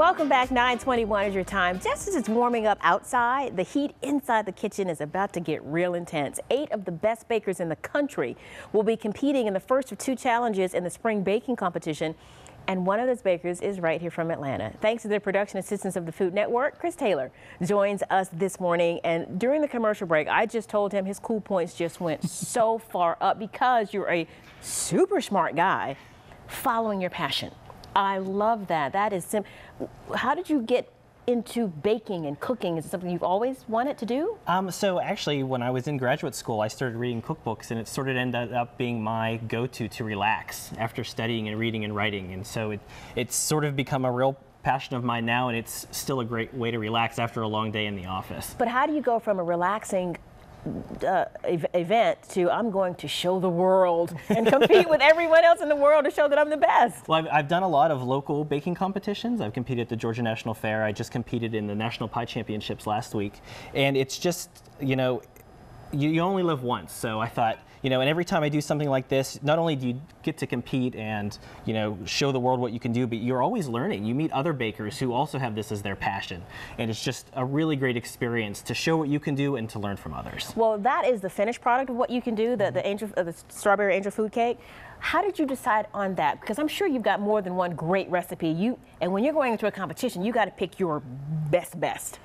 Welcome back. 9:21 is your time. Just as it's warming up outside, the heat inside the kitchen is about to get real intense. 8 of the best bakers in the country will be competing in the first of 2 challenges in the spring baking competition. And one of those bakers is right here from Atlanta. Thanks to the production assistance of the Food Network, Chris Taylor joins us this morning. And during the commercial break, I just told him his cool points just went so far up because you're a super smart guy following your passion. I love that. That is how did you get into baking and cooking? Is it something you've always wanted to do? So actually, when I was in graduate school, I started reading cookbooks, and it sort of ended up being my go-to to relax after studying and reading and writing. And so it's sort of become a real passion of mine now, and it's still a great way to relax after a long day in the office. But how do you go from a relaxing event to I'm going to show the world and compete with everyone else in the world to show that I'm the best? Well, I've done a lot of local baking competitions. I've competed at the Georgia National Fair. I just competed in the National Pie Championships last week. And it's just, you know, you only live once. So I thought, you know, and every time I do something like this, not only do you get to compete and, you know, show the world what you can do, but you're always learning. You meet other bakers who also have this as their passion. And it's just a really great experience to show what you can do and to learn from others. Well, that is the finished product of what you can do, the strawberry angel food cake. How did you decide on that? Because I'm sure you've got more than one great recipe. And when you're going into a competition, you got to pick your best.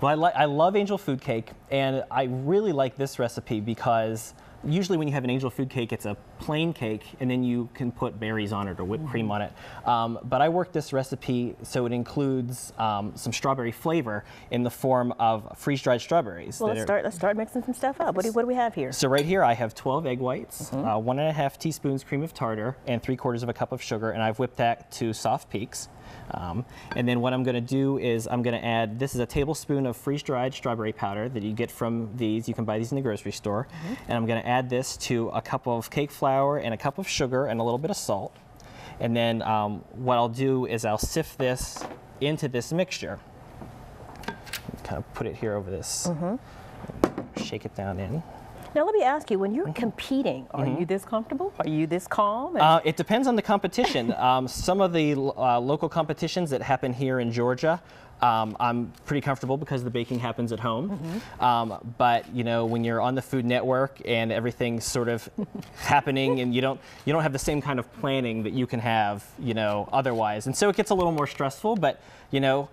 Well, I love angel food cake, and I really like this recipe because usually when you have an angel food cake, it's a plain cake, and then you can put berries on it or whipped cream on it. But I worked this recipe so it includes some strawberry flavor in the form of freeze-dried strawberries. Well, let's start mixing some stuff up. What do we have here? So right here I have 12 egg whites, 1½ teaspoons cream of tartar, and 3/4 cup of sugar, and I've whipped that to soft peaks. And then what I'm going to do is I'm going to add, this is a tablespoon of freeze-dried strawberry powder that you get from these. You can buy these in the grocery store. And I'm going to add this to a cup of cake flour and a cup of sugar and a little bit of salt. And then what I'll do is I'll sift this into this mixture. Kind of put it here over this, shake it down in. Now let me ask you, when you're competing, are you this comfortable? Are you this calm? It depends on the competition. Some of the local competitions that happen here in Georgia, I'm pretty comfortable because the baking happens at home. But you know, when you're on the Food Network and everything's sort of happening, and you don't have the same kind of planning that you can have, you know, otherwise, and so it gets a little more stressful. But you know,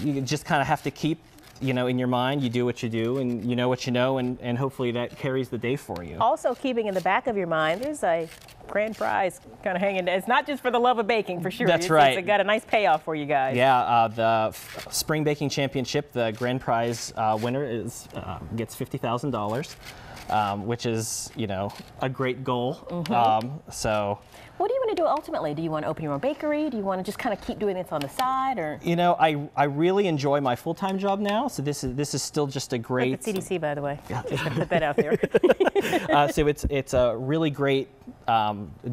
you just kind of have to keep, you know, in your mind, you do what you do, and you know what you know, and hopefully that carries the day for you. Also keeping in the back of your mind, there's a grand prize kind of hanging. It's not just for the love of baking, for sure. That's right. It's got a nice payoff for you guys. Yeah, the Spring Baking Championship, the grand prize winner gets $50,000, which is, you know, a great goal. So. What do you want to do ultimately? Do you want to open your own bakery? Do you want to just kind of keep doing this on the side, or? You know, I really enjoy my full-time job now, so this is still just a great. At the CDC, by the way. Just to put that out there. So it's a really great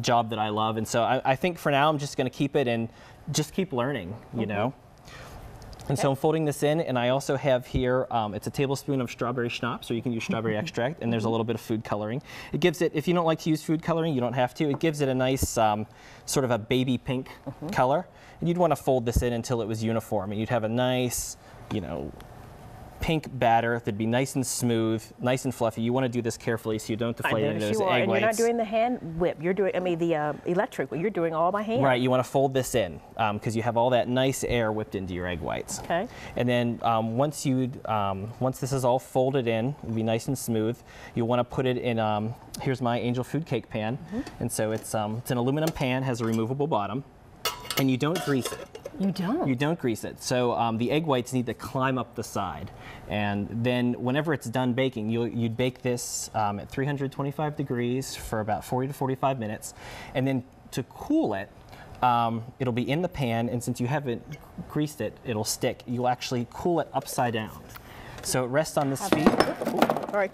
job that I love, and so I think for now I'm just going to keep it and just keep learning. You know. And so I'm folding this in, and I also have here, it's a tablespoon of strawberry schnapps, or you can use strawberry extract, and there's a little bit of food coloring. It gives it, if you don't like to use food coloring, you don't have to. It gives it a nice sort of a baby pink color. And you'd want to fold this in until it was uniform, and you'd have a nice, you know, pink batter that'd be nice and smooth, nice and fluffy. You want to do this carefully so you don't deflate any of those egg whites. And you're not doing the hand whip. You're doing, I mean, the electric. You're doing all by hand. Right. You want to fold this in because you have all that nice air whipped into your egg whites. Okay. And then once this is all folded in, it'll be nice and smooth. You want to put it in. Here's my angel food cake pan, and so it's an aluminum pan, has a removable bottom, and you don't grease it. You don't? You don't grease it. So the egg whites need to climb up the side. And then whenever it's done baking, you'd bake this at 325 degrees for about 40 to 45 minutes. And then to cool it, it'll be in the pan, and since you haven't greased it, it'll stick. You'll actually cool it upside down. So it rests on this feet. All right.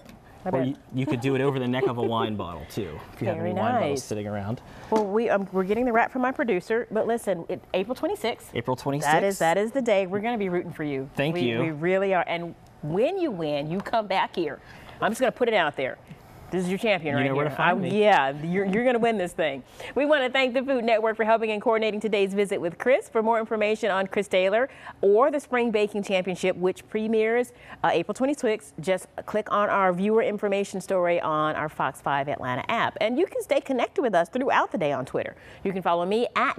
Or you could do it over the neck of a wine bottle too, if you have any wine bottles sitting around. Well, we're getting the wrap from my producer, but listen, April 26th. April 26th. That is the day. We're going to be rooting for you. Thank you. We really are. And when you win, you come back here. I'm just going to put it out there. This is your champion right You know here. where to find me. Yeah, you're going to win this thing. We want to thank the Food Network for helping and coordinating today's visit with Chris. For more information on Chris Taylor or the Spring Baking Championship, which premieres April 26th, just click on our viewer information story on our Fox 5 Atlanta app. And you can stay connected with us throughout the day on Twitter. You can follow me at